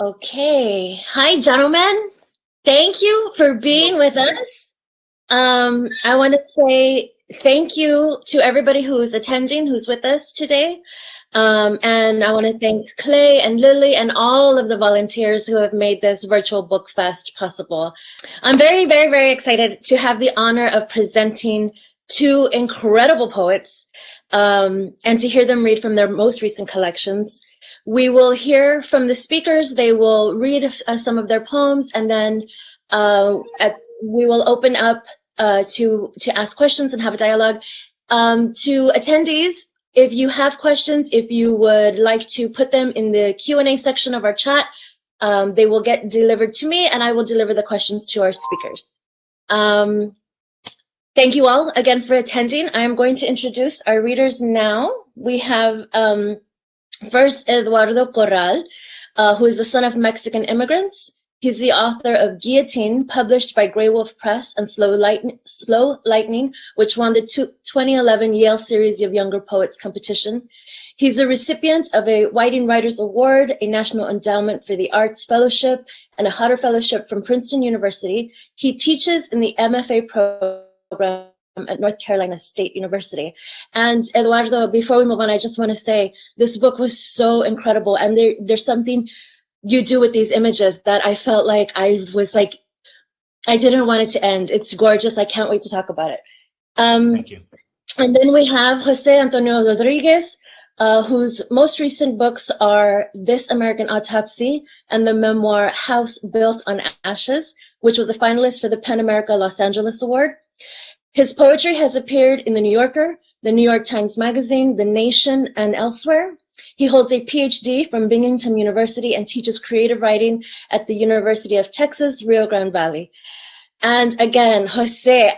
Okay. Hi, gentlemen. Thank you for being with us. I want to say thank you to everybody who's attending, who's with us today. And I want to thank Clay and Lily and all of the volunteers who have made this virtual book fest possible. I'm very, very, very excited to have the honor of presenting two incredible poets and to hear them read from their most recent collections. We will hear from the speakers. They will read some of their poems, and then we will open up to ask questions and have a dialogue. To attendees, if you have questions, if you would like to put them in the Q&A section of our chat, they will get delivered to me, and I will deliver the questions to our speakers. Thank you all again for attending. I am going to introduce our readers now. We have first Eduardo Corral, who is the son of Mexican immigrants. He's the author of Guillotine, published by Grey Wolf Press, and Slow Lightning, which won the 2011 Yale Series of Younger Poets competition. He's a recipient of a Whiting Writers Award, a National Endowment for the Arts Fellowship, and a Hodder Fellowship from Princeton University. He teaches in the MFA program at North Carolina State University. And Eduardo, before we move on, I just want to say this book was so incredible, and there's something you do with these images that I felt like I didn't want it to end. It's gorgeous. I can't wait to talk about it. Thank you. And then we have Jose Antonio Rodriguez, whose most recent books are This American Autopsy and the memoir House Built on Ashes, which was a finalist for the PEN America Los Angeles Award. His poetry has appeared in The New Yorker, The New York Times Magazine, The Nation, and elsewhere. He holds a PhD from Binghamton University and teaches creative writing at the University of Texas, Rio Grande Valley. And again, Jose,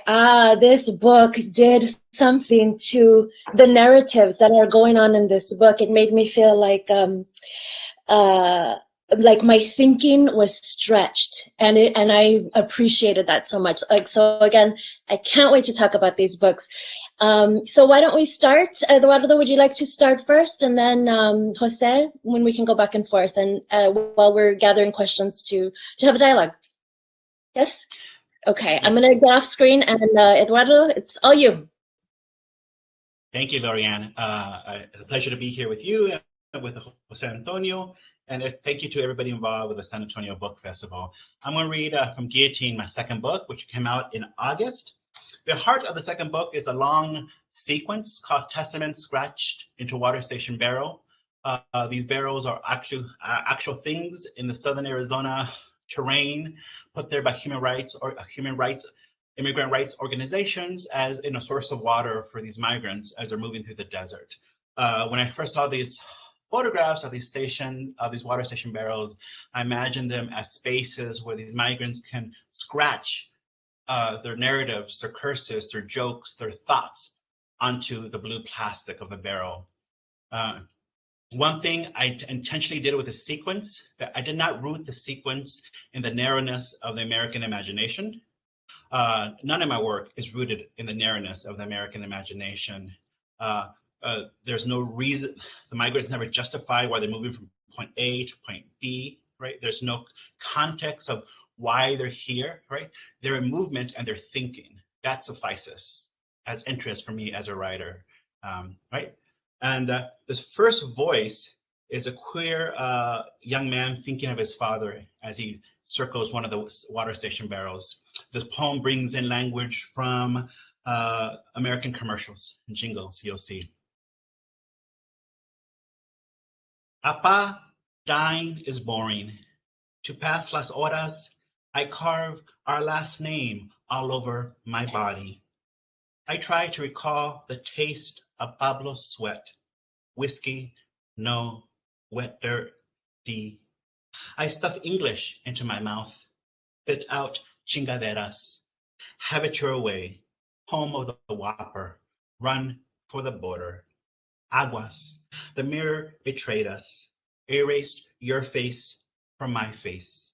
this book did something to the narratives that are going on in this book. It made me feel like my thinking was stretched, and I appreciated that so much. So again, I can't wait to talk about these books. So why don't we start? Eduardo, would you like to start first, and then Jose, when we can go back and forth, and while we're gathering questions to have a dialogue. Yes. Okay, I'm going to get off screen, and Eduardo, it's all you. Thank you, Lorianne. It's a pleasure to be here with you and with Jose Antonio, and thank you to everybody involved with the San Antonio Book Festival. I'm going to read from Guillotine, my second book, which came out in August. The heart of the second book is a long sequence called Testament Scratched into Water Station Barrel. These barrels are actual things in the southern Arizona terrain, put there by immigrant rights organizations as in a source of water for these migrants as they're moving through the desert. When I first saw these photographs of these water station barrels, I imagined them as spaces where these migrants can scratch their narratives, their curses, their jokes, their thoughts onto the blue plastic of the barrel. One thing I intentionally did with the sequence, that I did not root the sequence in the narrowness of the American imagination. None of my work is rooted in the narrowness of the American imagination. There's no reason, the migrants never justify why they're moving from point A to point B, right? There's no context of why they're here, right? They're in movement and they're thinking. That suffices as interest for me as a writer, right? And this first voice is a queer young man thinking of his father as he circles one of the water station barrels. This poem brings in language from American commercials and jingles, you'll see. Apa, dying is boring. To pass las horas, I carve our last name all over my body. I try to recall the taste of Pablo's sweat. Whiskey, no, wet dirt, D. I stuff English into my mouth, spit out chingaderas. Have it your way, home of the Whopper, run for the border. Aguas, the mirror betrayed us, erased your face from my face,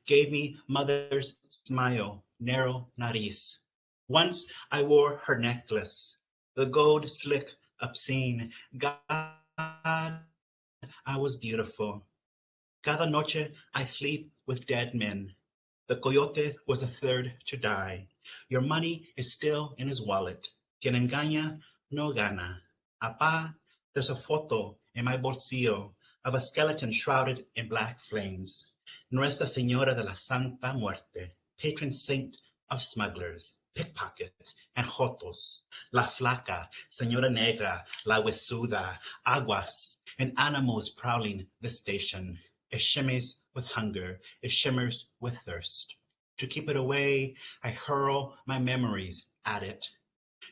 gave me mother's smile, narrow nariz. Once I wore her necklace, the gold slick, obscene. God, I was beautiful. Cada noche I sleep with dead men. The coyote was the third to die. Your money is still in his wallet. Quien engaña no gana. Apá, there's a foto in my bolsillo of a skeleton shrouded in black flames. Nuestra Señora de la Santa Muerte, patron saint of smugglers, pickpockets, and jotos. La Flaca, Señora Negra, La Huesuda, Aguas, and animals prowling the station. It shimmers with hunger, it shimmers with thirst. To keep it away, I hurl my memories at it.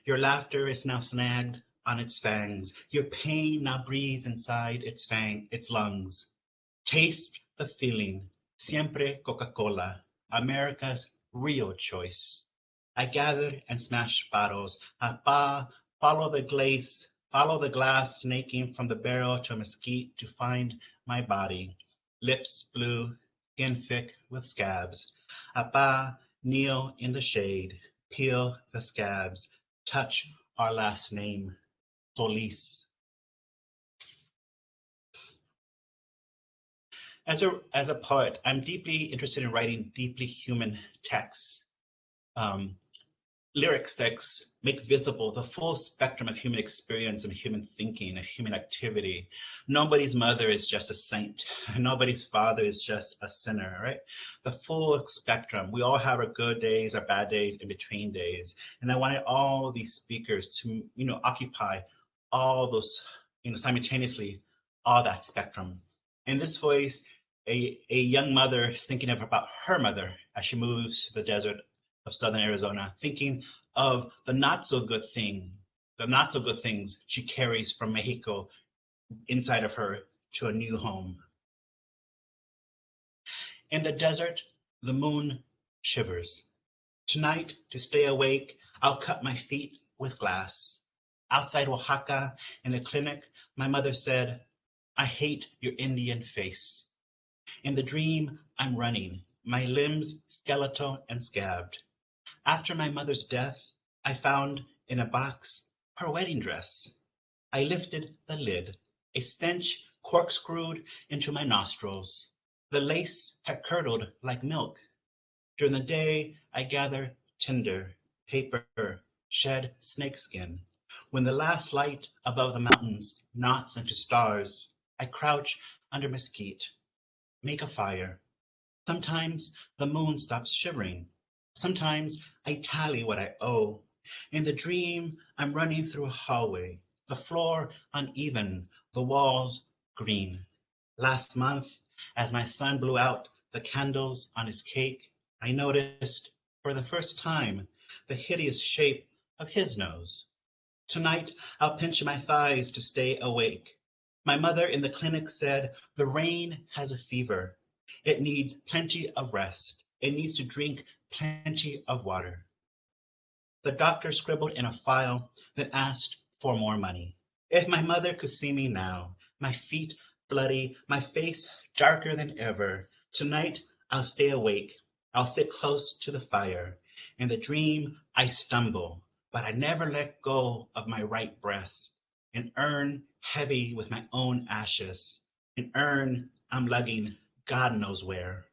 Your laughter is now snagged on its fangs. Your pain now breathes inside its lungs. Taste the feeling. Siempre Coca-Cola, America's real choice. I gathered and smashed bottles. Follow the glass snaking from the barrel to a mesquite to find my body. Lips blue, skin thick with scabs. Apá, kneel in the shade, peel the scabs, touch our last name, Solis. As a poet, I'm deeply interested in writing deeply human texts. Lyrics that make visible the full spectrum of human experience and human thinking and human activity. Nobody's mother is just a saint. Nobody's father is just a sinner, right? The full spectrum. We all have our good days, our bad days, in between days. And I wanted all these speakers to, occupy all those, simultaneously, all that spectrum. In this voice, a young mother is thinking about her mother as she moves to the desert of southern Arizona, thinking of the not so good things she carries from Mexico inside of her to a new home. In the desert, the moon shivers. Tonight, to stay awake, I'll cut my feet with glass. Outside Oaxaca, in the clinic, my mother said, I hate your Indian face. In the dream, I'm running, my limbs skeletal and scabbed. After my mother's death, I found in a box her wedding dress. I lifted the lid, a stench corkscrewed into my nostrils. The lace had curdled like milk. During the day, I gather tinder, paper, shed snakeskin. When the last light above the mountains knots into stars, I crouch under mesquite, make a fire. Sometimes the moon stops shivering. Sometimes I tally what I owe. In the dream, I'm running through a hallway, the floor uneven, the walls green. Last month, as my son blew out the candles on his cake, I noticed, for the first time, the hideous shape of his nose. Tonight, I'll pinch my thighs to stay awake. My mother in the clinic said, the rain has a fever. It needs plenty of rest. It needs to drink plenty of water. The doctor scribbled in a file that asked for more money. If my mother could see me now, my feet bloody, my face darker than ever, tonight I'll stay awake. I'll sit close to the fire. In the dream, I stumble, but I never let go of my right breast. An urn heavy with my own ashes. An urn I'm lugging God knows where.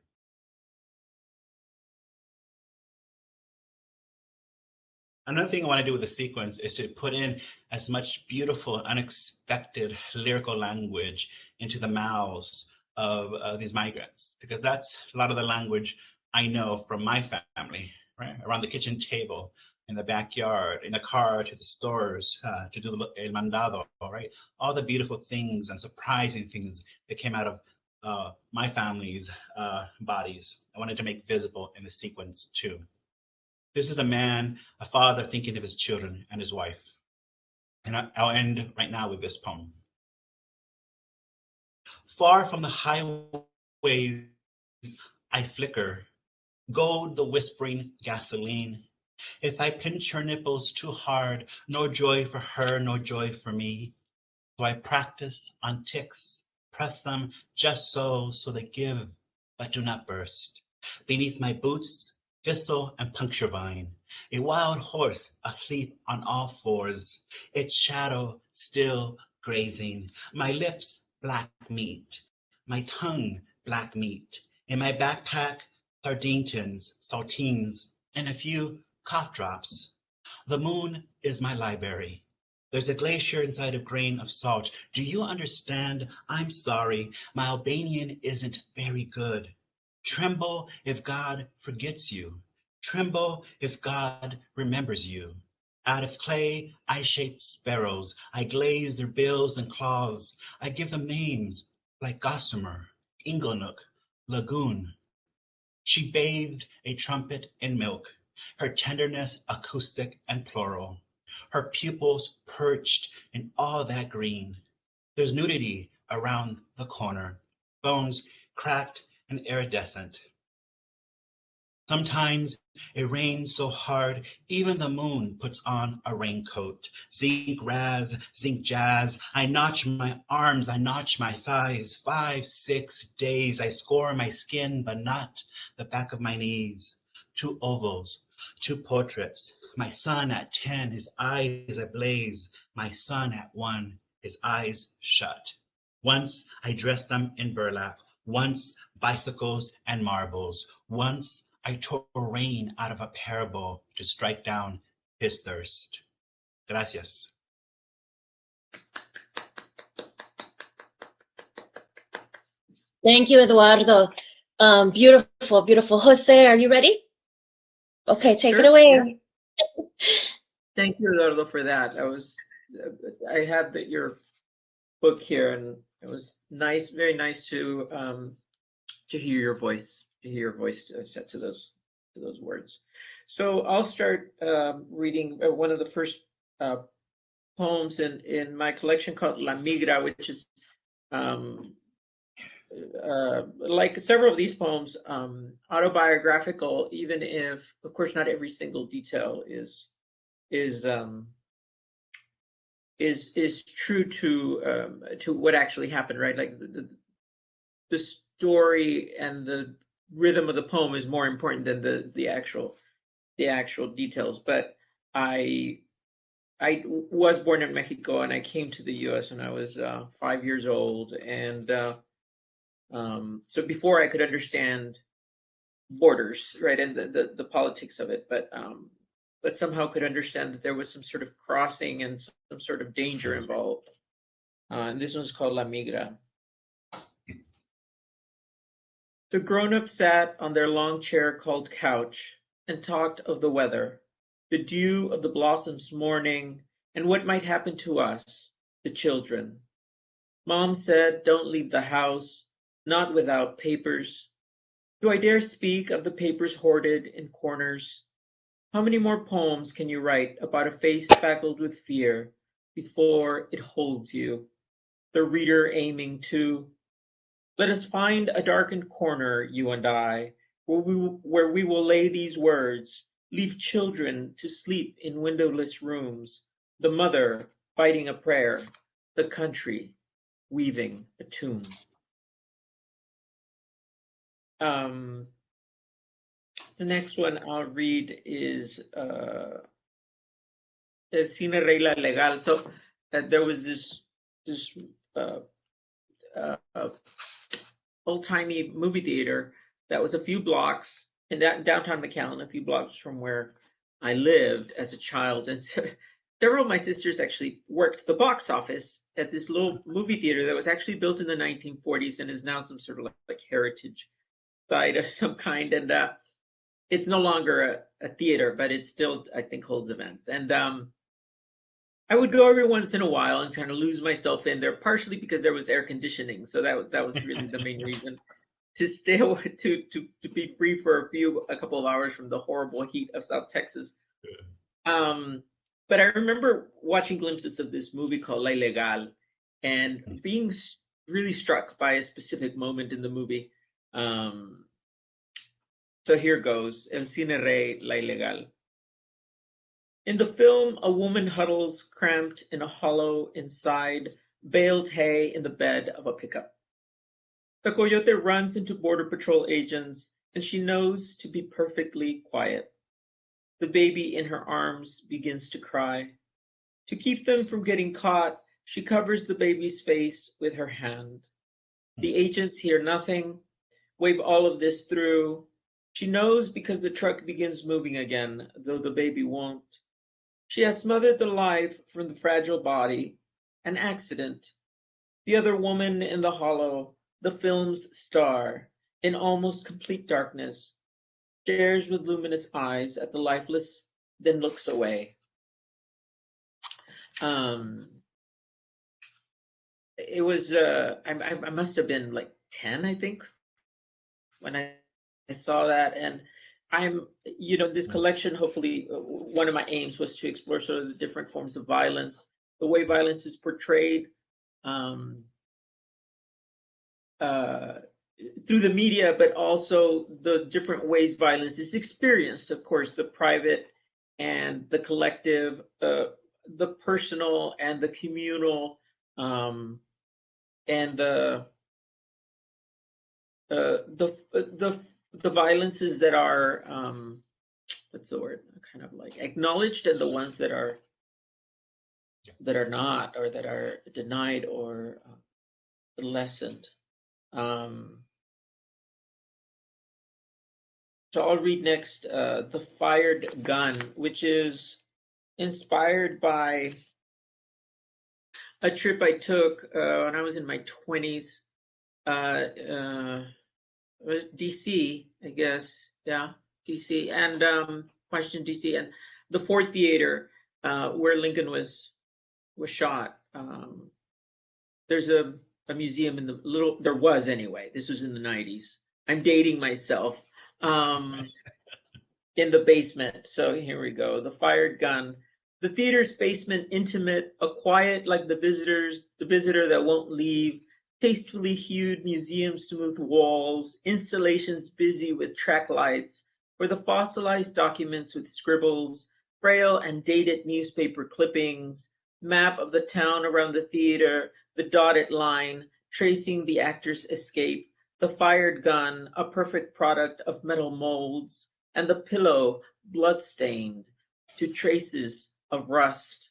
Another thing I want to do with the sequence is to put in as much beautiful, unexpected lyrical language into the mouths of these migrants, because that's a lot of the language I know from my family, right? Around the kitchen table, in the backyard, in the car, to the stores, to do el mandado, right? All the beautiful things and surprising things that came out of my family's bodies. I wanted to make visible in the sequence too. This is a man, a father thinking of his children and his wife. And I'll end right now with this poem. Far from the highways I flicker, gold the whispering gasoline. If I pinch her nipples too hard, no joy for her, no joy for me. So I practice on ticks, press them just so they give, but do not burst. Beneath my boots, thistle and puncture vine, a wild horse asleep on all fours, its shadow still grazing, my lips black meat, my tongue black meat. In my backpack, sardine tins, saltines, and a few cough drops. The moon is my library. There's a glacier inside a grain of salt. Do you understand? I'm sorry, my Albanian isn't very good. Tremble if God forgets you. Tremble if God remembers you. Out of clay, I shape sparrows. I glaze their bills and claws. I give them names like gossamer, inglenook, lagoon. She bathed a trumpet in milk, her tenderness acoustic and plural, her pupils perched in all that green. There's nudity around the corner, bones cracked and iridescent. Sometimes it rains so hard, even the moon puts on a raincoat. Zinc raz, zinc jazz. I notch my arms, I notch my thighs. 5, 6 days I score my skin, but not the back of my knees. 2 ovals, 2 portraits. My son at 10, his eyes ablaze. My son at 1, his eyes shut. Once I dressed them in burlap. Once bicycles and marbles. Once I tore rain out of a parable to strike down his thirst. Gracias. Thank you, Eduardo. Beautiful, beautiful. Jose, are you ready? Okay, take it away. Yeah. Thank you, Eduardo, for that. I had your book here, and it was nice, very nice to hear your voice, set to those words. So I'll start reading one of the first poems in my collection called La Migra, which is like several of these poems, autobiographical, even if, of course, not every single detail is true to what actually happened, right? Like the story and the rhythm of the poem is more important than the actual details. But I was born in Mexico, and I came to the U.S. when I was 5 years old, and so before I could understand borders, right, and the politics of it, but somehow could understand that there was some sort of crossing and some sort of danger involved. And this one's called La Migra. The grown-ups sat on their long chair called couch and talked of the weather, the dew of the blossoms morning, and what might happen to us, the children. Mom said, "Don't leave the house, not without papers." Do I dare speak of the papers hoarded in corners? How many more poems can you write about a face speckled with fear before it holds you? The reader aiming to. Let us find a darkened corner, you and I, where we will lay these words, leave children to sleep in windowless rooms, the mother fighting a prayer, the country weaving a tomb. The next one I'll read is El Cine Regla Legal. So there was this old-timey movie theater that was a few blocks in downtown McAllen, a few blocks from where I lived as a child. And so, several of my sisters actually worked the box office at this little movie theater that was actually built in the 1940s and is now some sort of like heritage site of some kind. And it's no longer a theater, but it still, I think, holds events. And I would go every once in a while and kind of lose myself in there, partially because there was air conditioning. So that was really the main reason, to stay to be free for a couple of hours from the horrible heat of South Texas. But I remember watching glimpses of this movie called La Ilegal and being really struck by a specific moment in the movie. So here goes, El Cine Rey, La Ilegal. In the film, a woman huddles cramped in a hollow inside baled hay in the bed of a pickup. The coyote runs into Border Patrol agents, and she knows to be perfectly quiet. The baby in her arms begins to cry. To keep them from getting caught, she covers the baby's face with her hand. The agents hear nothing, wave all of this through. She knows because the truck begins moving again, though the baby won't. She has smothered the life from the fragile body, an accident. The other woman in the hollow, the film's star, in almost complete darkness, stares with luminous eyes at the lifeless, then looks away. It was I must have been like 10, I think, when I saw that. And I'm, this collection, hopefully, one of my aims was to explore sort of the different forms of violence, the way violence is portrayed through the media, but also the different ways violence is experienced. Of course, the private and the collective, the personal and the communal, and the violences that are what's the word? Kind of like acknowledged, and the ones that are not, or that are denied or lessened. So I'll read next The Fired Gun, which is inspired by a trip I took when I was in my 20s. DC, I guess, yeah, DC, and Washington DC, and the Ford Theater, where Lincoln was shot. There's a museum in the there was anyway. This was in the 90s. I'm dating myself. In the basement. So here we go. The Fired Gun. The theater's basement, intimate, a quiet like the visitor that won't leave. Tastefully hued museum smooth walls, installations busy with track lights, where the fossilized documents with scribbles, frail and dated newspaper clippings, map of the town around the theater, the dotted line, tracing the actor's escape, the fired gun, a perfect product of metal molds, and the pillow, blood-stained, to traces of rust.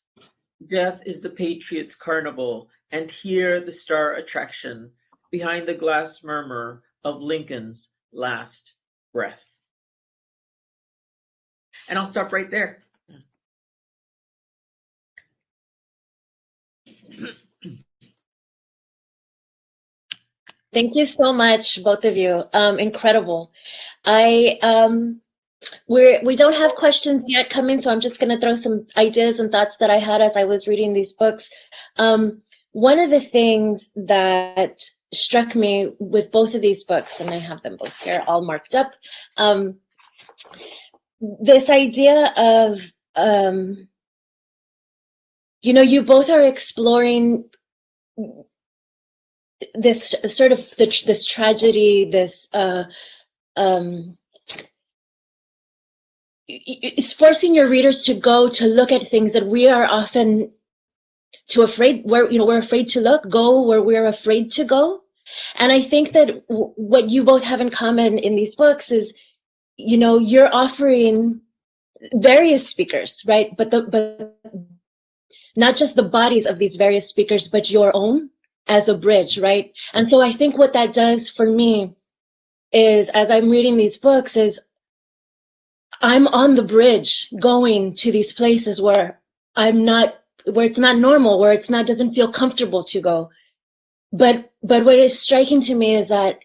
Death is the patriot's carnival, and here the star attraction, behind the glass murmur of Lincoln's last breath. And I'll stop right there. Thank you so much, both of you. Incredible. We don't have questions yet coming, so I'm just going to throw some ideas and thoughts that I had as I was reading these books. One of the things that struck me with both of these books, and I have them both here all marked up, this idea of, you both are exploring this sort of this tragedy, this it's forcing your readers to go to look at things that we are often we're afraid to go where we're afraid to go. And I think that what you both have in common in these books is, you're offering various speakers, right? But not just the bodies of these various speakers, but your own as a bridge, right? And so I think what that does for me is, as I'm reading these books, is I'm on the bridge going to these places where it's not normal, where doesn't feel comfortable to go. But what is striking to me is that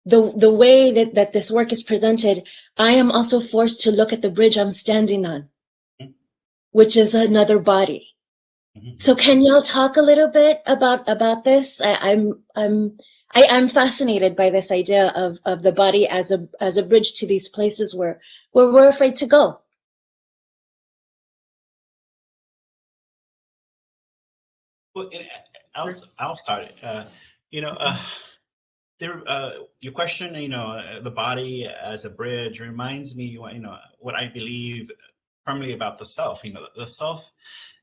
the way that this work is presented, I am also forced to look at the bridge I'm standing on, which is another body. So can y'all talk a little bit about this? I'm fascinated by this idea of the body as a bridge to these places where we're afraid to go. Well, I'll start. Your question, the body as a bridge reminds me, what I believe firmly about the self. The self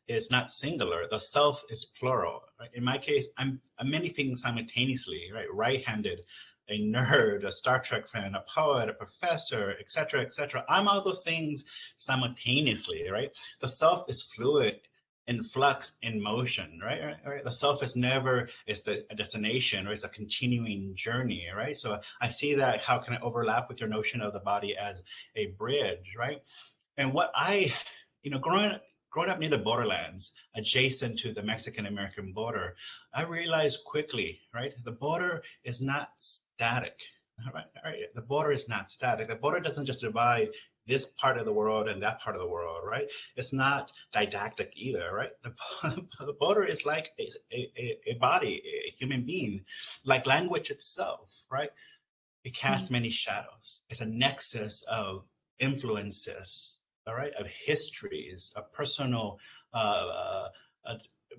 is not singular. The self is plural. Right? In my case, I'm many things simultaneously, right? Right-handed, a nerd, a Star Trek fan, a poet, a professor, etc., etc. I'm all those things simultaneously, right? The self is fluid. in flux, in motion, right? The self is never a destination, or it's a continuing journey, right? So I see that, how can I overlap with your notion of the body as a bridge, right? And what I, growing up near the borderlands, adjacent to the Mexican-American border, I realized quickly, right, the border is not static. Right? The border is not static. The border doesn't just divide this part of the world and that part of the world, right? It's not didactic either, right? The border is like a body, a human being, like language itself, right? It casts many shadows. It's a nexus of influences, all right, of histories, of personal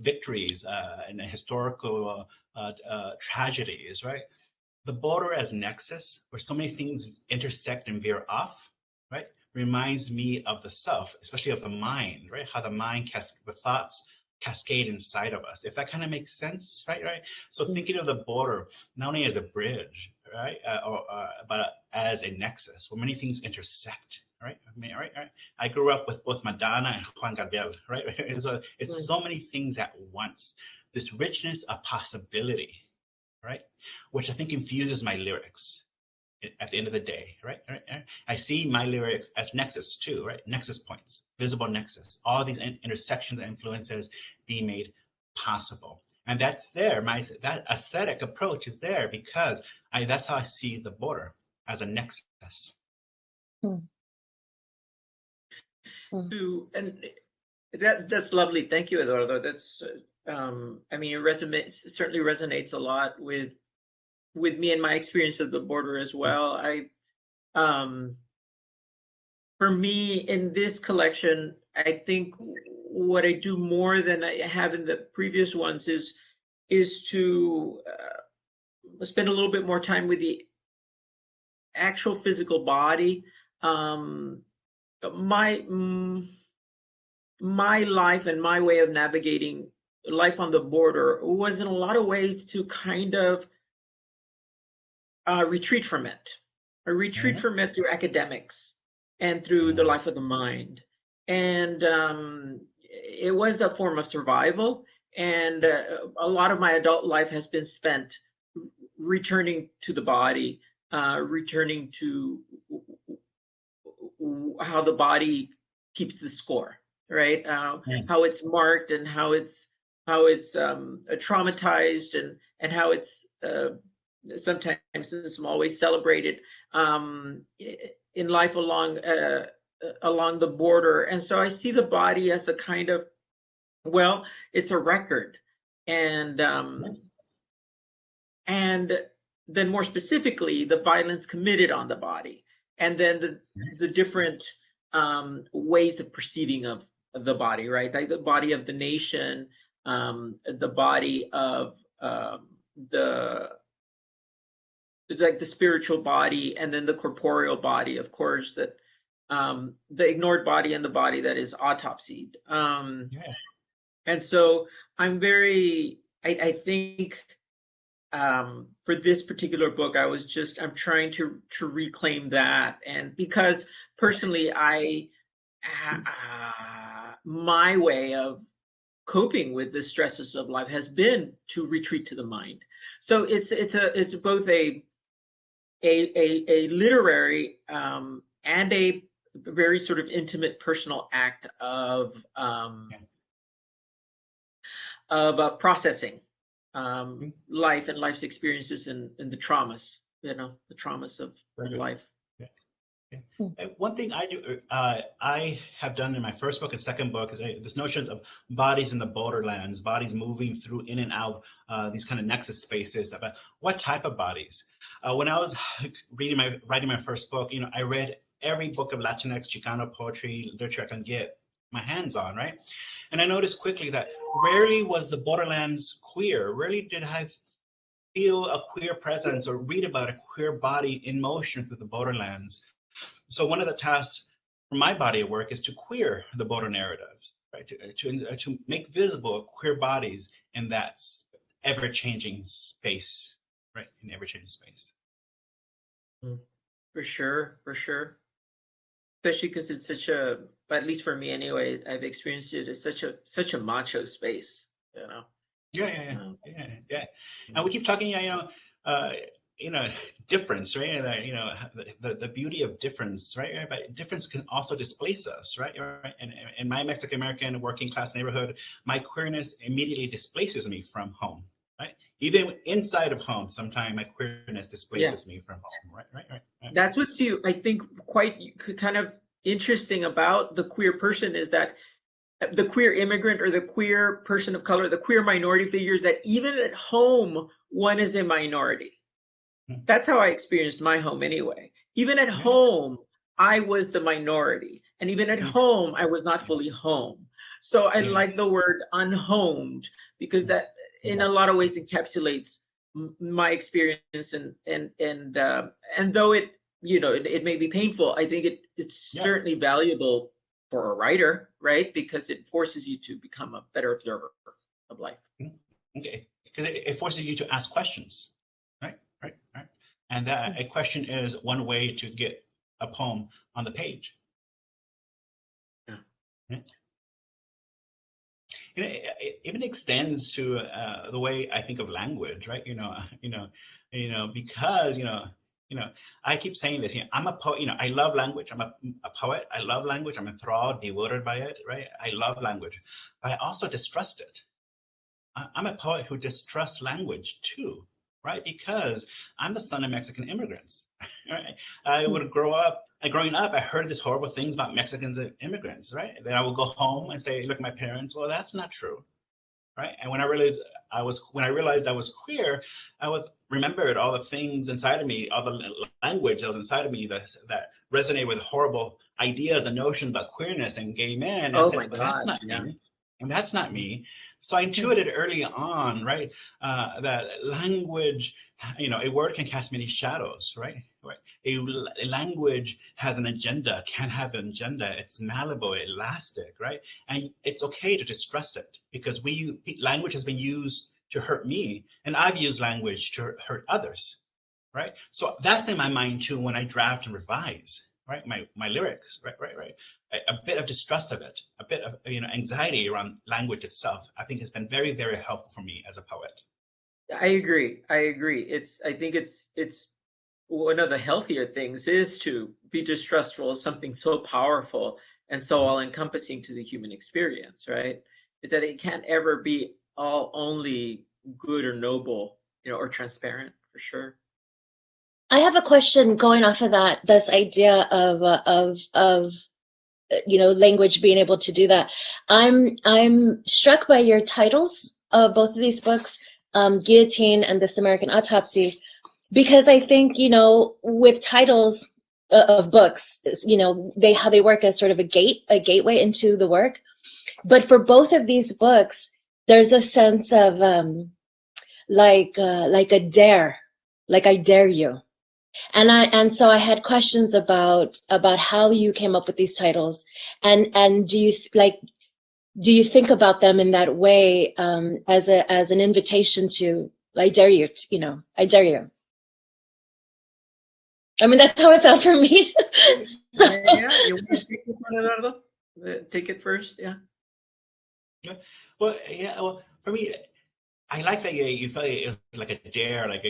victories and historical tragedies, right? The border as nexus, where so many things intersect and veer off, right, reminds me of the self, especially of the mind, right? How the mind, the thoughts cascade inside of us. If that kind of makes sense, right? So thinking of the border not only as a bridge, right, but as a nexus where many things intersect, right? I grew up with both Madonna and Juan Gabriel, right? It's so many things at once. This richness of possibility, right? Which I think infuses my lyrics at the end of the day, right? I see my lyrics as nexus too, right? Nexus points, visible nexus, all these intersections and influences being made possible. And that's there, that aesthetic approach is there because that's how I see the border, as a nexus. And that's lovely. Thank you, Eduardo. That's, I mean, it certainly resonates a lot with me and my experience of the border as well. For me, in this collection, I think what I do more than I have in the previous ones is to spend a little bit more time with the actual physical body. My life and my way of navigating life on the border was in a lot of ways to kind of retreat from it. I retreat from it through academics and through the life of the mind. And it was a form of survival. And a lot of my adult life has been spent returning to the body, returning to how the body keeps the score, right? How it's marked and how it's traumatized and how it's sometimes in small ways celebrated in life along the border. And so I see the body as a kind of, well, it's a record, and then more specifically the violence committed on the body, and then the different ways of perceiving of the body, right? Like the body of the nation, the body of the spiritual body, and then the corporeal body, of course, that the ignored body and the body that is autopsied. And so I'm I think for this particular book, I'm trying to reclaim that. And because personally, my way of coping with the stresses of life has been to retreat to the mind. So it's both a literary and a very sort of intimate personal act of processing life and life's experiences and the traumas, the traumas of life. One thing I have done in my first book and second book is this notions of bodies in the borderlands, bodies moving through in and out these kind of nexus spaces. About what type of bodies? When I was writing my first book, I read every book of Latinx Chicano poetry literature I can get my hands on, right? And I noticed quickly that rarely was the borderlands queer. Rarely did I feel a queer presence or read about a queer body in motion through the borderlands. So one of the tasks for my body of work is to queer the border narratives, right? To make visible queer bodies in that ever-changing space, right? In ever-changing space. For sure. Especially because it's such a at least for me anyway, I've experienced it as such a macho space, you know. Yeah. And we keep talking, difference, right? The beauty of difference, right? But difference can also displace us, right? And in my Mexican American working class neighborhood, my queerness immediately displaces me from home, right? Even inside of home, sometimes my queerness displaces me from home, right. That's what's I think quite kind of interesting about the queer person is that the queer immigrant or the queer person of color, the queer minority figures, that even at home, one is a minority. That's how I experienced my home anyway. Even at home, I was the minority. And even at home, I was not fully home. So I like the word unhomed because that in a lot of ways encapsulates my experience and though it, it may be painful, I think it's certainly valuable for a writer, right? Because it forces you to become a better observer of life. Okay, because it forces you to ask questions, right? And that a question is one way to get a poem on the page. Right? It even extends to the way I think of language, right? Because I keep saying this. I'm a poet. I love language. I'm a poet. I love language. I'm enthralled, bewildered by it, right? I love language, but I also distrust it. I'm a poet who distrusts language too, right? Because I'm the son of Mexican immigrants. Right? I would growing up, I heard these horrible things about Mexicans and immigrants, right? Then I would go home and say, look at my parents. Well, that's not true, right? And when I realized I was queer, I remembered all the things inside of me, all the language that was inside of me that resonated with horrible ideas and notions about queerness and gay men. I said, but that's not me. And that's not me. So I intuited early on, right, that language, a word can cast many shadows, right? A language has an agenda, can have an agenda. It's malleable, elastic, right? And it's okay to distrust it because language has been used to hurt me, and I've used language to hurt others, right? So that's in my mind too when I draft and revise, right? My lyrics, right. A bit of distrust of it, a bit of anxiety around language itself. I think has been very, very helpful for me as a poet. I agree. I think it's one of the healthier things is to be distrustful of something so powerful and so all-encompassing to the human experience, right? Is that it can't ever be all only good or noble, or transparent, for sure. I have a question going off of that. This idea of language being able to do that. I'm struck by your titles of both of these books, Guillotine and This American Autopsy, because I think with titles of books, how they work as sort of a gateway into the work. But for both of these books, there's a sense of like a dare, like I dare you. And so I had questions about how you came up with these titles, and do you think about them in that way, as an invitation to I dare you, I dare you. I mean, that's how it felt for me. So. Yeah, you want to take it, Eduardo? Take it first, yeah. Well, for me, I like that you felt it was like a dare, like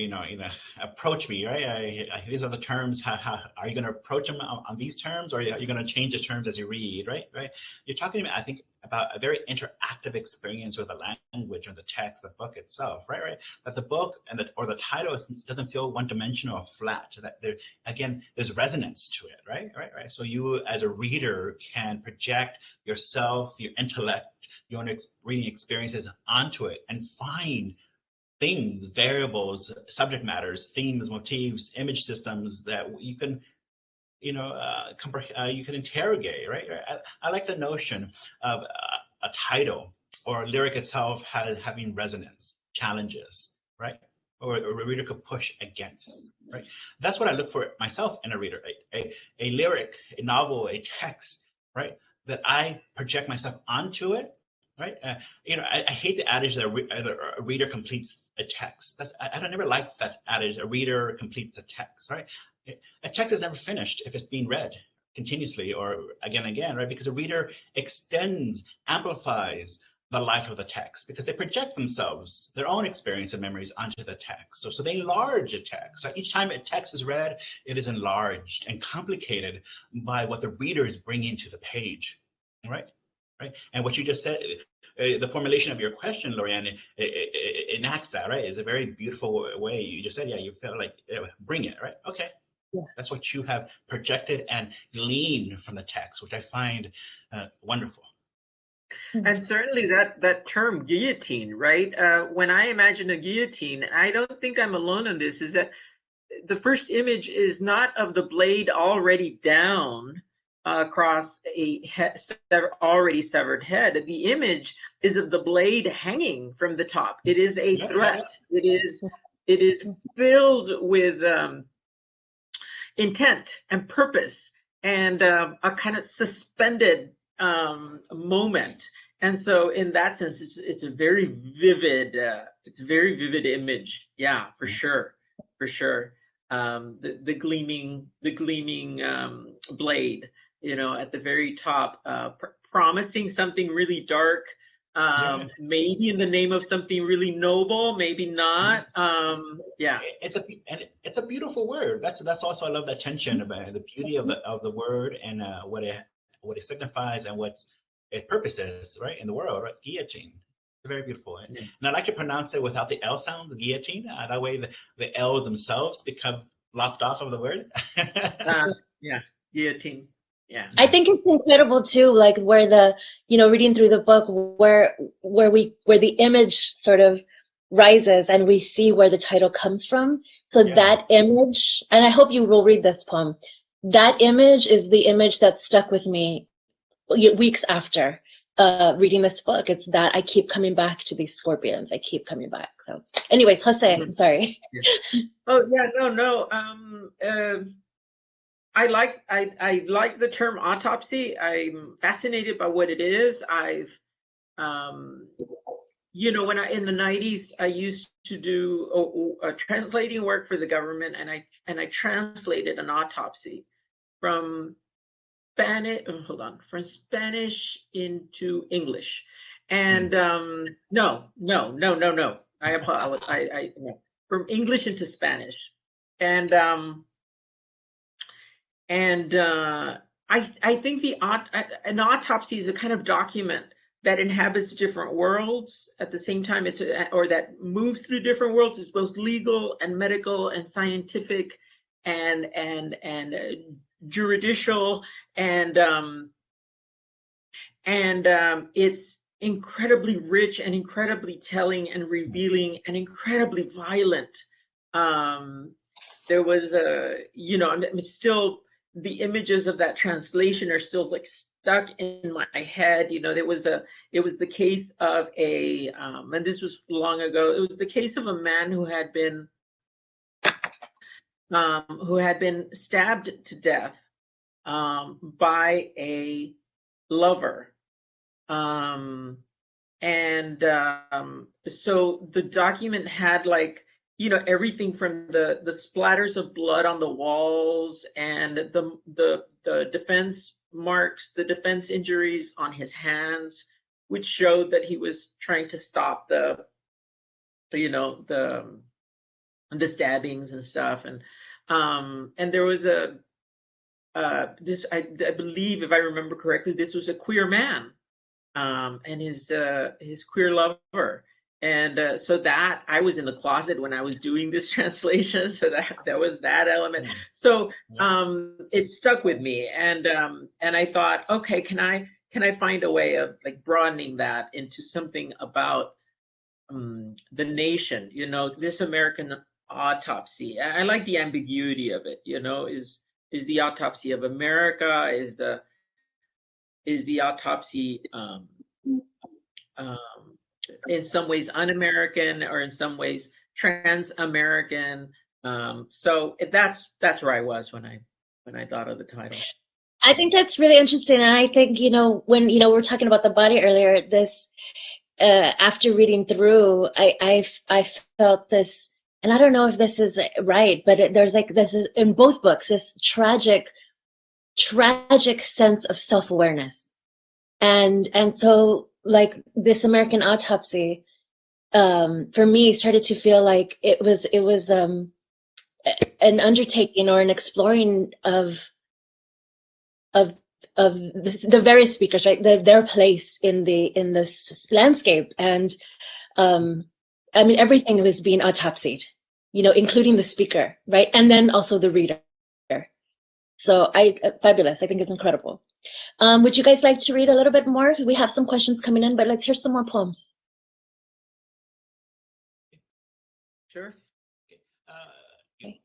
approach me, right? These are the terms. How are you going to approach them on these terms, or are you going to change the terms as you read, right? You're talking about, I think, about a very interactive experience with the language or the text, the book itself, right? That the book or the title doesn't feel one-dimensional or flat. That there's resonance to it, right? So you, as a reader, can project yourself, your intellect, your own reading experiences onto it and find things, variables, subject matters, themes, motifs, image systems that you can, you can interrogate, right? I like the notion of a title or a lyric itself having resonance, challenges, right? Or a reader could push against, right? That's what I look for myself in a reader, a lyric, a novel, a text, right? That I project myself onto it. Right, I hate the adage that a reader completes a text. I never liked that adage. A reader completes a text. Right, a text is never finished if it's being read. continuously or again and again, right? Because the reader extends, amplifies the life of the text because they project themselves, their own experience and memories onto the text. So they enlarge the text. Each time a text is read, it is enlarged and complicated by what the reader is bringing to the page, right? Right. And what you just said, the formulation of your question, Lorianne, it enacts that, right? It's a very beautiful way. You just said, yeah, you feel like, bring it, right? Okay. Yeah. That's what you have projected and gleaned from the text, which I find wonderful. And certainly that term guillotine, right? When I imagine a guillotine, I don't think I'm alone on this, is that the first image is not of the blade already down across a already severed head. The image is of the blade hanging from the top. It is a threat. It is filled with intent and purpose and a kind of suspended moment. And so in that sense, it's a very vivid image. Yeah, for sure. The gleaming blade, at the very top, promising something really dark, maybe in the name of something really noble, maybe not. It's a beautiful word. That's also, I love that tension about the beauty of the word and what it signifies and what its purpose is, right, in the world, right? Guillotine. It's very beautiful. And I like to pronounce it without the L sound, the guillotine. That way the L's themselves become lopped off of the word. Guillotine. Yeah. I think it's incredible too, like where the, reading through the book where the image sort of rises and we see where the title comes from. So that image, and I hope you will read this poem, that image is the image that stuck with me weeks after reading this book. It's that I keep coming back to these scorpions. I keep coming back. So anyways, Jose, I'm sorry. Oh yeah, no. I like the term autopsy. I'm fascinated by what it is. I've when in the 90s I used to do translating work for the government, and I translated an autopsy from Spanish into English. And no. I apologize. From English into Spanish. And I think an autopsy is a kind of document that inhabits different worlds at the same time. Or that moves through different worlds. It's both legal and medical and scientific and juridical, and it's incredibly rich and incredibly telling and revealing and incredibly violent. There was the images of that translation are still like stuck in my head. It was the case of and this was long ago. It was the case of a man who had been stabbed to death by a lover. So the document had everything from the splatters of blood on the walls and the defense marks, the defense injuries on his hands, which showed that he was trying to stop the stabbings and stuff. And there was I believe, if I remember correctly, this was a queer man and his queer lover. And so that I was in the closet when I was doing this translation, so that was that element. So it stuck with me, and I thought, okay, can I find a way of broadening that into something about the nation? This American autopsy. I like the ambiguity of it. Is the autopsy of America? Is the autopsy in some ways un-American, or in some ways trans-American? So that's where I was when I thought of the title. I think that's really interesting, and I think when we were talking about the body earlier, this after reading through, I felt this, and I don't know if this is right, but there's this is in both books, this tragic tragic sense of self-awareness. And so like this American Autopsy, for me, started to feel like it was an undertaking or an exploring of the various speakers, right? Their place in this landscape. And I mean, everything was being autopsied, you know, including the speaker, right? And then also the reader. So fabulous. I think it's incredible. Would you guys like to read a little bit more? We have some questions coming in, but let's hear some more poems. Sure. Okay.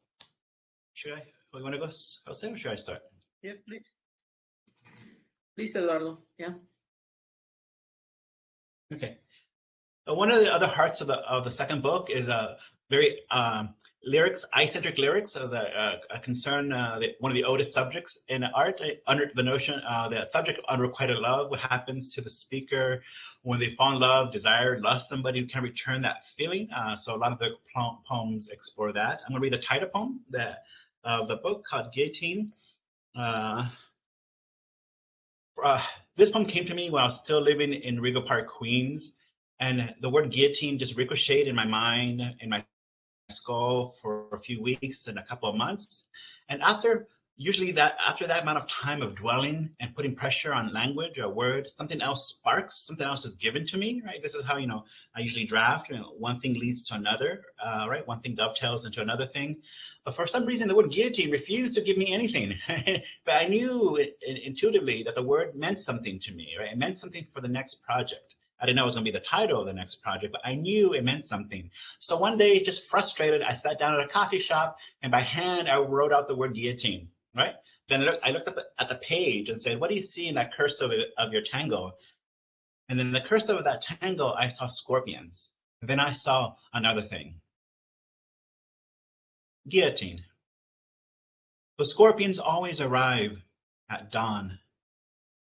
Should I? You want to go, Jose, or should I start? Yeah, please. Please, Eduardo. Yeah. Okay. One of the other hearts of the second book is very eye-centric lyrics of the concern, one of the oldest subjects in art, under the notion, the subject of unrequited love. What happens to the speaker when they fall in love, desire, love somebody who can return that feeling? So a lot of the poems explore that. I'm going to read the title poem of the book called Guillotine. This poem came to me when I was still living in Regal Park, Queens. And the word guillotine just ricocheted in my mind, in my skull for a few weeks and a couple of months. And after that amount of time of dwelling and putting pressure on language or words, something else sparks, something else is given to me, right? This is how, I usually draft. One thing leads to another, right? One thing dovetails into another thing. But for some reason, the word guillotine refused to give me anything. But I knew intuitively that the word meant something to me, right? It meant something for the next project. I didn't know it was going to be the title of the next project, but I knew it meant something. So one day, just frustrated, I sat down at a coffee shop, and by hand, I wrote out the word guillotine, right? Then I looked at the page and said, what do you see in that cursive of your tango? And in the cursive of that tango, I saw scorpions. And then I saw another thing. Guillotine. The scorpions always arrive at dawn.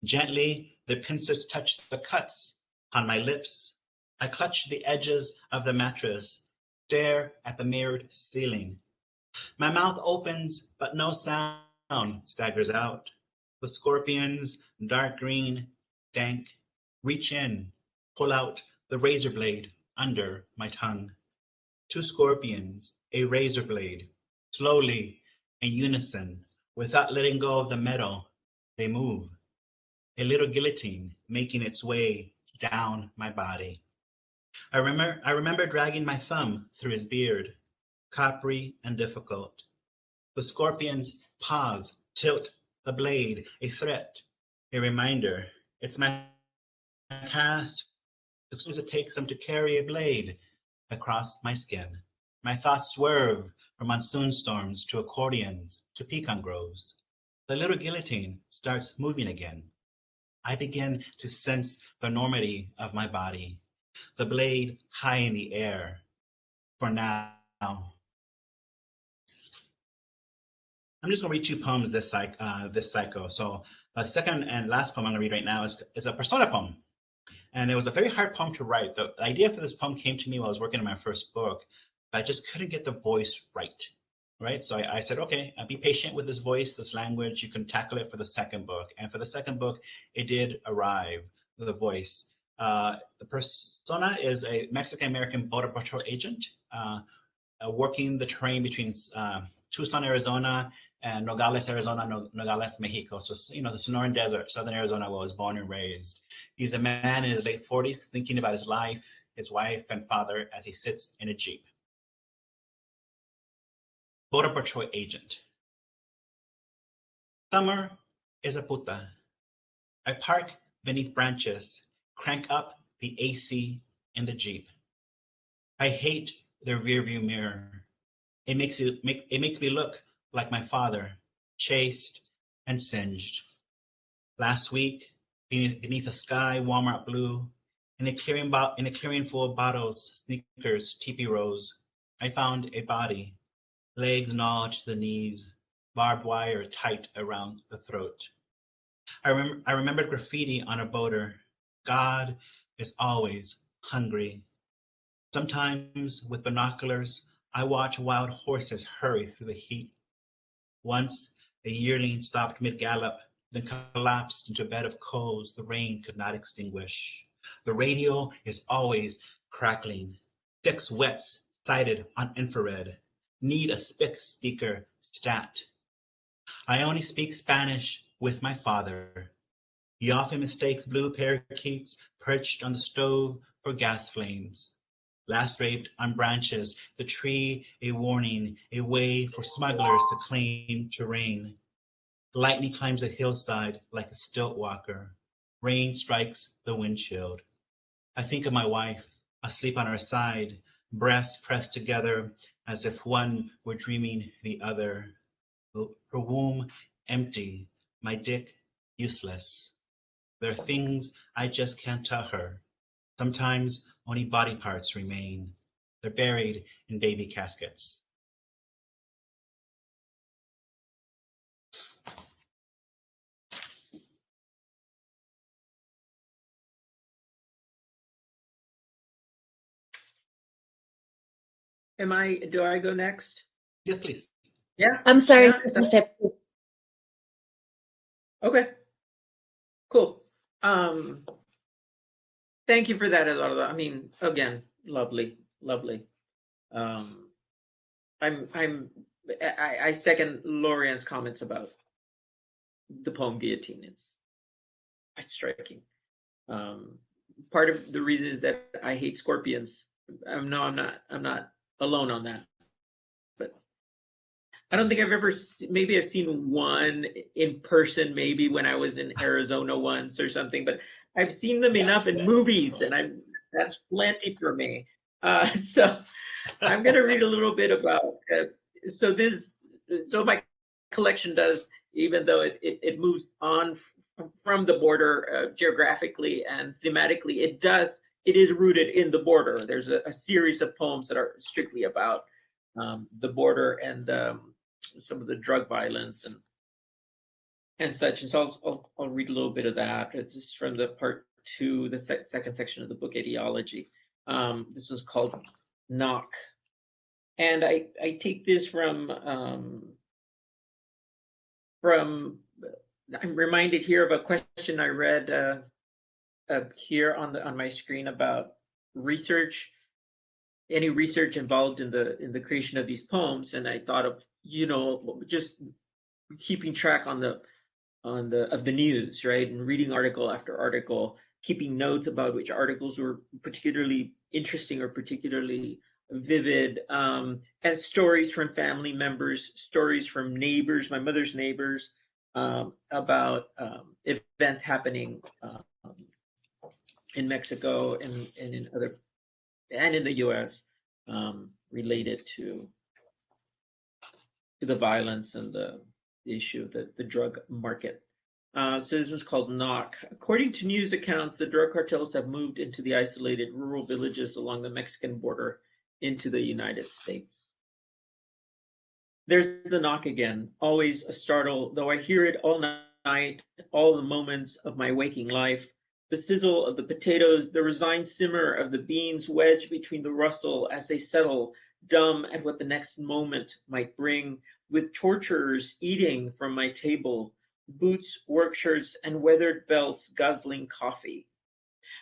Gently, the pincers touch the cuts on my lips. I clutch the edges of the mattress, stare at the mirrored ceiling. My mouth opens, but no sound staggers out. The scorpions, dark green, dank, reach in, pull out the razor blade under my tongue. Two scorpions, a razor blade, slowly, in unison, without letting go of the metal, they move. A little guillotine making its way down my body. I remember dragging my thumb through his beard, coppery and difficult. The scorpions pause, tilt the blade, a threat, a reminder. It's my task as soon as it takes them to carry a blade across my skin. My thoughts swerve from monsoon storms to accordions to pecan groves. The little guillotine starts moving again. I begin to sense the enormity of my body, the blade high in the air. For now, I'm just going to read two poems this cycle. So the second and last poem I'm going to read right now is a persona poem. And it was a very hard poem to write. The idea for this poem came to me while I was working on my first book, but I just couldn't get the voice right. So I said, okay, be patient with this voice, this language. You can tackle it for the second book. And for the second book, it did arrive, the voice. The persona is a Mexican-American Border Patrol agent working the train between Tucson, Arizona, and Nogales, Arizona, Nogales, Mexico. So, the Sonoran Desert, Southern Arizona, where I was born and raised. He's a man in his late 40s thinking about his life, his wife, and father as he sits in a Jeep. Border Patrol agent. Summer is a puta. I park beneath branches, crank up the AC in the Jeep. I hate the rearview mirror. It makes me look like my father, chaste and singed. Last week, beneath a sky Walmart blue, in a clearing full of bottles, sneakers, teepee rows, I found a body, legs gnawed to the knees, barbed wire tight around the throat. I remembered graffiti on a boater. God is always hungry. Sometimes with binoculars, I watch wild horses hurry through the heat. Once A yearling stopped mid-gallop, then collapsed into a bed of coals the rain could not extinguish. The radio is always crackling. 6 wets sighted on infrared. Need a spic speaker stat. I only speak Spanish with my father. He often mistakes blue parakeets perched on the stove for gas flames. Last draped on branches, the tree a warning, a way for smugglers to claim terrain. Lightning climbs the hillside like a stilt walker. Rain strikes the windshield. I think of my wife, asleep on her side, breasts pressed together as if one were dreaming the other. Her womb empty, my dick useless. There are things I just can't tell her. Sometimes only body parts remain. They're buried in baby caskets. Do I go next? Yes, please. Yeah. I'm sorry. Yeah, okay. Cool. Thank you for that, Eduardo. I mean, again, lovely. I second Lorian's comments about the poem Guillotine. It's striking. Part of the reason is that I hate scorpions. I'm not alone on that. But I don't think I've ever. Maybe I've seen one in person. Maybe when I was in Arizona once or something. But I've seen them enough in movies, and that's plenty for me. So I'm going to read a little bit about. So my collection does, even though it moves on from the border geographically and thematically, it is rooted in the border. There's a series of poems that are strictly about the border and some of the drug violence and such. And so I'll read a little bit of that. It's just from the part 2, the second section of the book, Ideology. This was called Knock. And I take this from I'm reminded here of a question I read here on my screen about research, any research involved in the creation of these poems, and I thought of just keeping track of the news, right, and reading article after article, keeping notes about which articles were particularly interesting or particularly vivid, and stories from family members, stories from neighbors, my mother's neighbors, about events happening in Mexico and in other and in the U.S. Related to the violence and the issue, the drug market. So this was called Knock. According to news accounts, the drug cartels have moved into the isolated rural villages along the Mexican border into the United States. There's the knock again, always a startle, though I hear it all night, all the moments of my waking life. The sizzle of the potatoes, the resigned simmer of the beans wedged between the rustle as they settle, dumb at what the next moment might bring, with torturers eating from my table, boots, work shirts, and weathered belts guzzling coffee.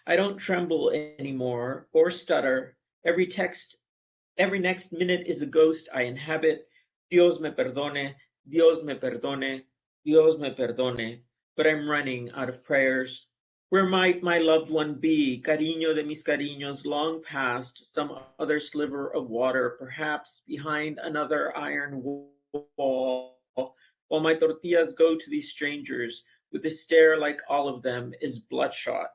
I don't tremble anymore or stutter. Every next minute is a ghost I inhabit. Dios me perdone, Dios me perdone, Dios me perdone. But I'm running out of prayers. Where might my loved one be? Cariño de mis cariños, long past some other sliver of water, perhaps behind another iron wall. While my tortillas go to these strangers, with a stare like all of them is bloodshot.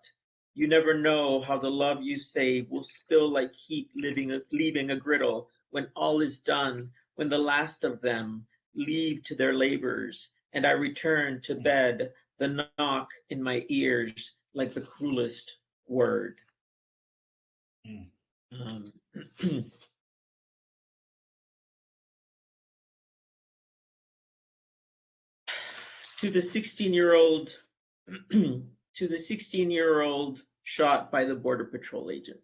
You never know how the love you save will spill like heat leaving a griddle when all is done, when the last of them leave to their labors, and I return to bed, the knock in my ears like the cruelest word. To the 16-year-old to the 16-year-old shot by the Border Patrol agent.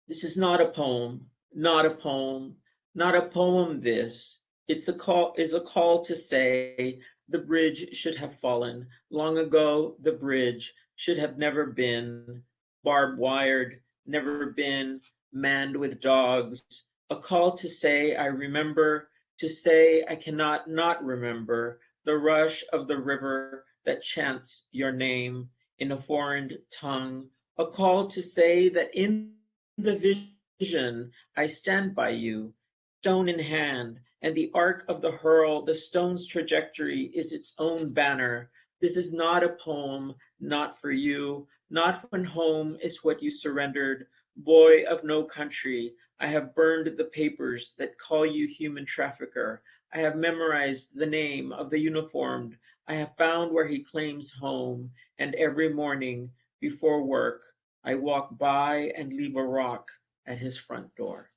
This is not a poem, not a poem, not a poem this. It's a call is a call to say the bridge should have fallen. Long ago, the bridge should have never been barbed wired, never been manned with dogs. A call to say I remember, to say I cannot not remember the rush of the river that chants your name in a foreign tongue. A call to say that in the vision I stand by you, stone in hand, and the arc of the hurl, the stone's trajectory is its own banner. This is not a poem, not for you, not when home is what you surrendered. Boy of no country, I have burned the papers that call you human trafficker. I have memorized the name of the uniformed. I have found where he claims home, and every morning before work, I walk by and leave a rock at his front door.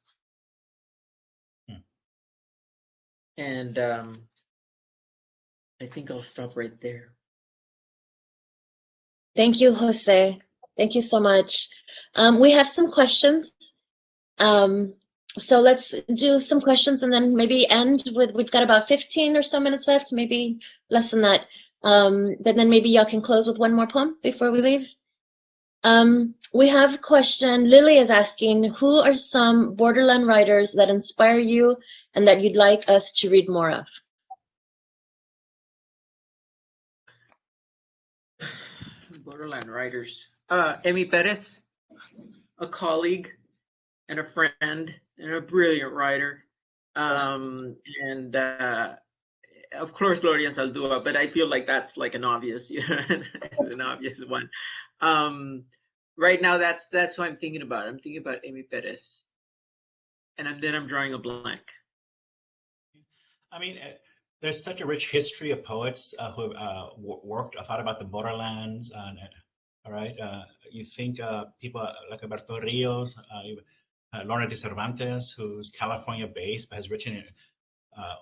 And I think I'll stop right there. Thank you, Jose. Thank you so much. We have some questions. So let's do some questions and then maybe end with, we've got about 15 or so minutes left, maybe less than that. But then maybe y'all can close with one more poem before we leave. We have a question. Lily is asking, who are some borderland writers that inspire you and that you'd like us to read more of? Borderland writers. Emi Perez, a colleague and a friend and a brilliant writer. And of course, Gloria Saldúa, but I feel like that's like an obvious, an obvious one. Right now, that's what I'm thinking about. I'm thinking about Emi Perez, and then I'm drawing a blank. I mean, there's such a rich history of poets who have worked, thought about the borderlands. All right, you think people like Alberto Rios, Lorna de Cervantes, who's California-based but has written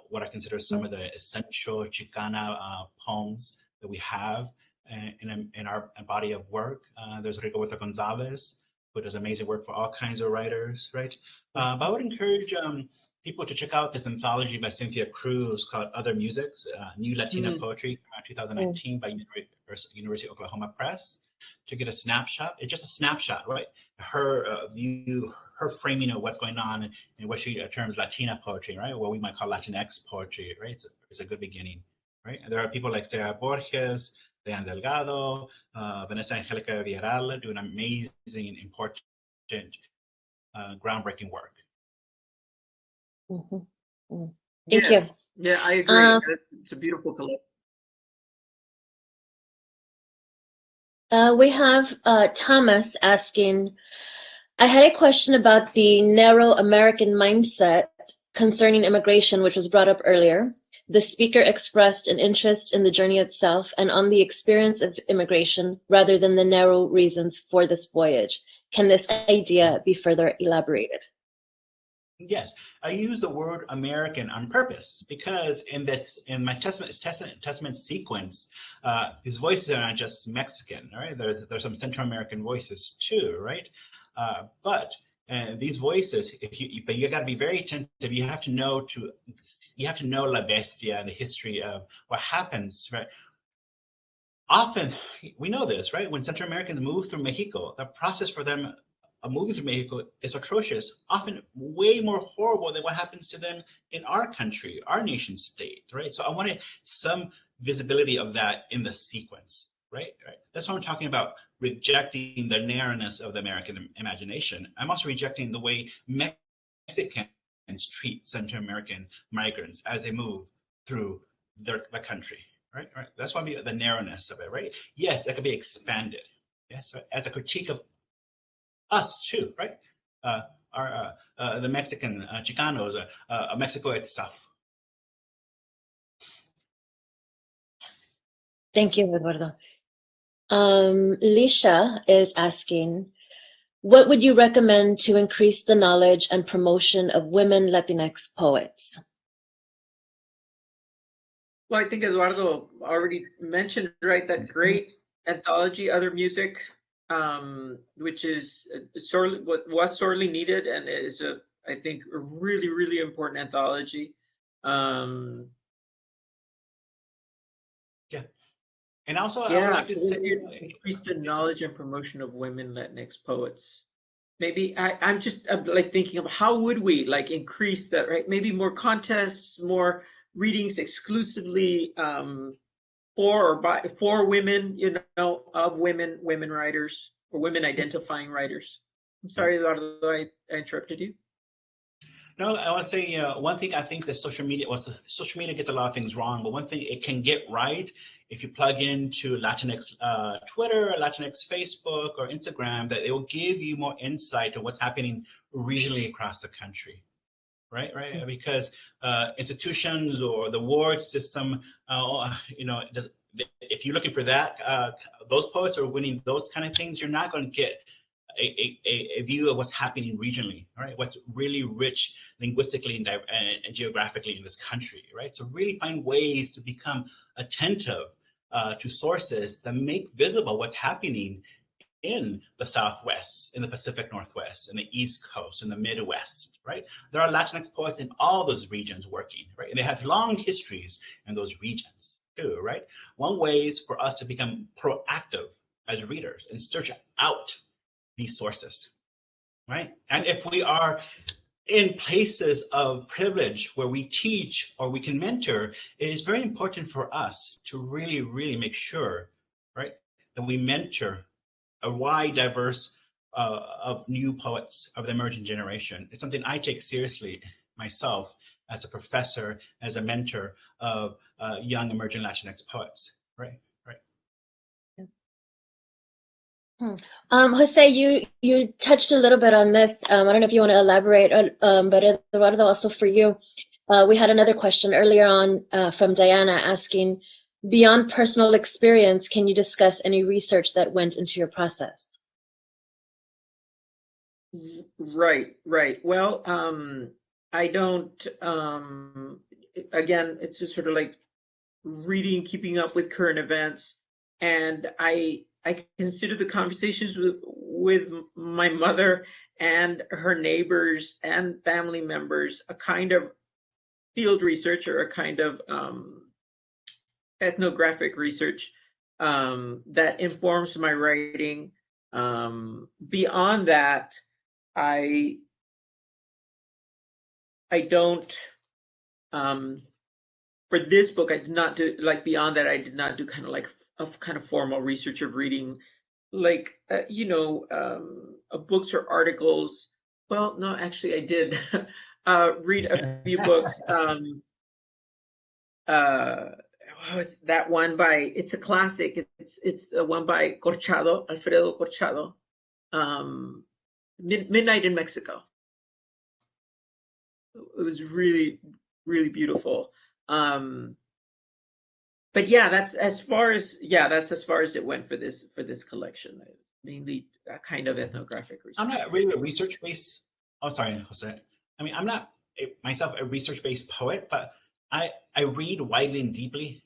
what I consider some of the essential Chicana poems that we have in our body of work. There's Rigoberta Gonzalez, who does amazing work for all kinds of writers, right? But I would encourage people to check out this anthology by Cynthia Cruz called Other Musics, New Latina Poetry from 2019 by University of Oklahoma Press, to get a snapshot. It's just a snapshot, right? Her view, her framing of what's going on in what she terms Latina poetry, right? What we might call Latinx poetry, right? It's a good beginning, right? And there are people like Sarah Borges, Leon Delgado, Vanessa Angelica Villarreal doing amazing and important, groundbreaking work. Thank you. Yeah, I agree. It's a beautiful collection. We have Thomas asking, I had a question about the narrow American mindset concerning immigration, which was brought up earlier. The speaker expressed an interest in the journey itself and on the experience of immigration rather than the narrow reasons for this voyage. Can this idea be further elaborated? Yes, I use the word American on purpose because in my testament sequence, these voices are not just Mexican, right? There's some Central American voices too, right? But these voices, but you got to be very attentive. You have to know La Bestia and the history of what happens, right? Often, we know this, right? When Central Americans move through Mexico, the process for them moving through Mexico is atrocious, often way more horrible than what happens to them in our country, our nation state, right? So I wanted some visibility of that in the sequence, right? That's what I'm talking about, rejecting the narrowness of the American imagination. I'm also rejecting the way Mexicans treat Central American migrants as they move through the country, right? That's why the narrowness of it, right? Yes, that could be expanded. Yes, right? As a critique of us too, right? The Mexican Chicanos, Mexico itself. Thank you, Eduardo. Lisha is asking, what would you recommend to increase the knowledge and promotion of women Latinx poets? Well, I think Eduardo already mentioned, right, that great anthology, Other Music, which is what was sorely needed and is I think a really, really important anthology. Um, Yeah. And also, I would yeah, like to so say, increase the knowledge and promotion of women Latinx poets. Maybe I'm like thinking of how would we like increase that, right? Maybe more contests, more readings exclusively for women, of women writers or women identifying writers. I'm sorry, Eduardo, I interrupted you. no, I want to say one thing. I think that social media gets a lot of things wrong, but one thing it can get right if you plug into Latinx Twitter, Latinx Facebook, or Instagram, that it will give you more insight to what's happening regionally across the country. Right, because institutions or the ward system, if you're looking for that, those poets are winning those kind of things. You're not going to get a view of what's happening regionally, right? What's really rich linguistically and geographically in this country, right? So really find ways to become attentive to sources that make visible what's happening in the Southwest, in the Pacific Northwest, in the East Coast, in the Midwest, right? There are Latinx poets in all those regions working, right? And they have long histories in those regions too, right? One way is for us to become proactive as readers and search out these sources, right? And if we are in places of privilege where we teach or we can mentor, it is very important for us to really, really make sure, right, that we mentor a wide, diverse of new poets of the emerging generation. It's something I take seriously myself as a professor, as a mentor of young emerging Latinx poets. Right, right. Jose, you touched a little bit on this. I don't know if you want to elaborate, but Eduardo, also for you, we had another question earlier on from Diana asking, beyond personal experience, can you discuss any research that went into your process? Right. Well, I don't, again, it's just sort of like reading, keeping up with current events. And I consider the conversations with my mother and her neighbors and family members a kind of field research or a kind of ethnographic research that informs my writing. Beyond that, I don't for this book I did not do, like, beyond that I did not do kind of like a kind of formal research of reading like books or articles. Well, no, actually I did read a few books. What was that one by, it's a classic, it's one by Alfredo Corchado, Midnight in Mexico. It was really, really beautiful. But yeah, that's as far as it went for this collection. Mainly a kind of ethnographic research. I'm not really a research-based. Oh, sorry, Jose. I mean, I'm not myself a research-based poet, but I read widely and deeply,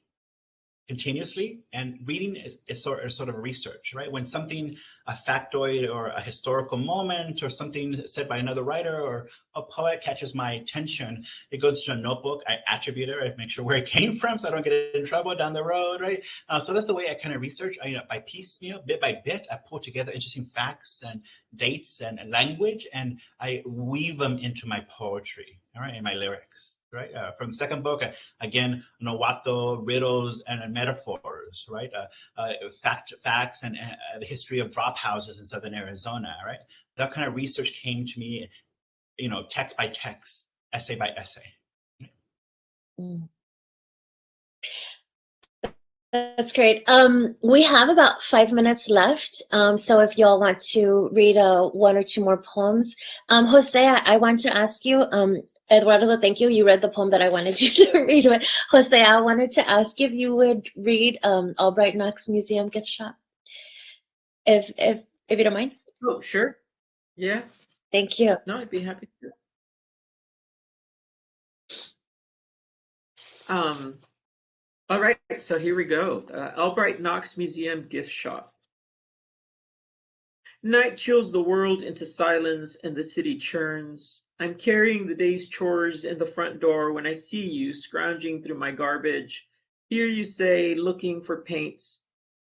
continuously, and reading is sort of research, right? When something, a factoid or a historical moment or something said by another writer or a poet catches my attention, it goes to a notebook. I attribute it. I make sure where it came from so I don't get in trouble down the road, right? So that's the way I kind of research. By piecemeal, bit by bit, I pull together interesting facts and dates and language, and I weave them into my poetry, all right, and my lyrics. Right, from the second book, again, Nahuatl riddles and metaphors, right? Facts and the history of drop houses in southern Arizona, right? That kind of research came to me, text by text, essay by essay. Mm. That's great. We have about 5 minutes left. So if y'all want to read one or two more poems. Jose, I want to ask you, Eduardo, thank you. You read the poem that I wanted you to read. But Jose, I wanted to ask if you would read Albright Knox Museum Gift Shop, if you don't mind. Oh, sure. Yeah. Thank you. No, I'd be happy to. All right, so here we go. Albright Knox Museum Gift Shop. Night chills the world into silence and the city churns. I'm carrying the day's chores in the front door when I see you scrounging through my garbage. Hear you say, looking for paints.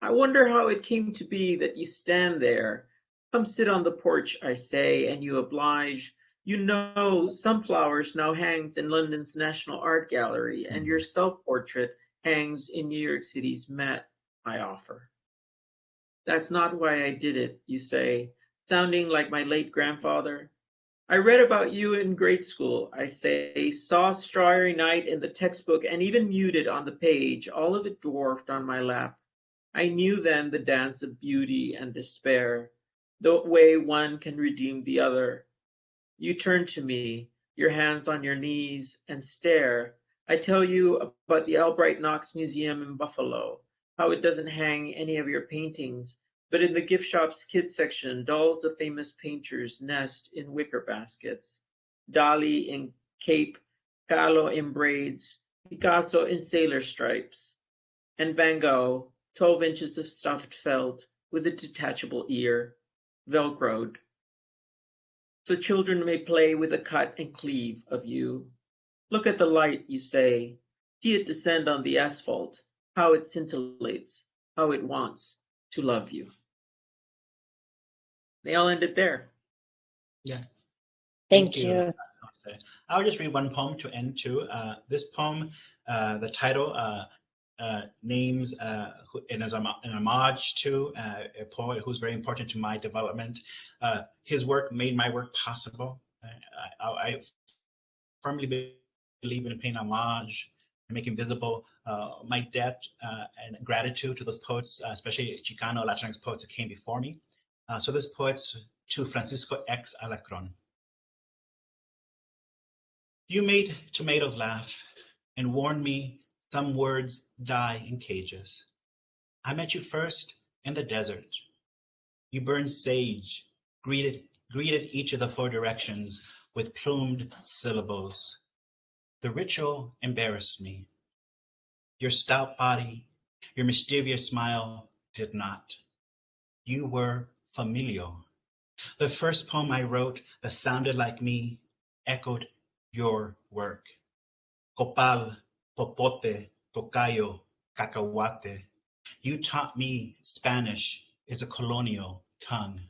I wonder how it came to be that you stand there. Come sit on the porch, I say, and you oblige. You know, Sunflowers now hangs in London's National Art Gallery, and your self-portrait hangs in New York City's Met, I offer. That's not why I did it, you say, sounding like my late grandfather. I read about you in grade school, I say, saw Starry Night in the textbook and even muted on the page, all of it dwarfed on my lap. I knew then the dance of beauty and despair, the way one can redeem the other. You turn to me, your hands on your knees, and stare. I tell you about the Albright Knox Museum in Buffalo, how it doesn't hang any of your paintings, but in the gift shop's kids section, dolls of famous painters nest in wicker baskets. Dali in cape, Kahlo in braids, Picasso in sailor stripes, and Van Gogh, 12 inches of stuffed felt with a detachable ear, velcroed. So children may play with the cut and cleave of you. Look at the light, you say. See it descend on the asphalt, how it scintillates, how it wants to love you. They all ended there. Yeah. Thank you. I'll just read one poem to end too. This poem, the title names and as an homage to a poet who's very important to my development. His work made my work possible. I firmly believe in paying homage and making visible my debt and gratitude to those poets, especially Chicano, Latinx poets who came before me. So this poet's to Francisco X. Alacron. You made tomatoes laugh and warned me some words die in cages. I met you first in the desert. You burned sage, greeted each of the 4 directions with plumed syllables. The ritual embarrassed me. Your stout body, your mysterious smile did not. You were familial. The first poem I wrote that sounded like me echoed your work. Copal, popote, tocayo, cacahuate. You taught me Spanish is a colonial tongue.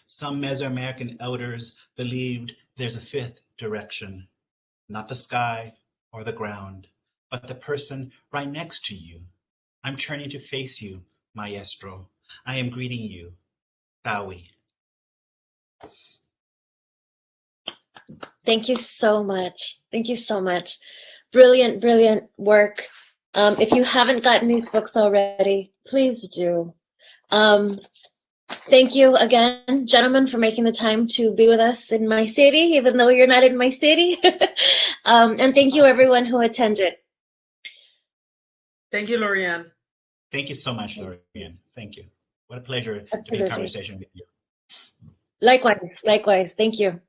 Some Mesoamerican elders believed there's a 5th direction, not the sky or the ground, but the person right next to you. I'm turning to face you, maestro. I am greeting you, Tawi. Thank you so much. Thank you so much. Brilliant, brilliant work. If you haven't gotten these books already, please do. Thank you again, gentlemen, for making the time to be with us in my city, even though you're not in my city. And thank you, everyone who attended. Thank you, Lorianne. Thank you so much, Lorianne. Thank you. What a pleasure to be in Absolutely. conversation with you. Likewise, likewise. Thank you.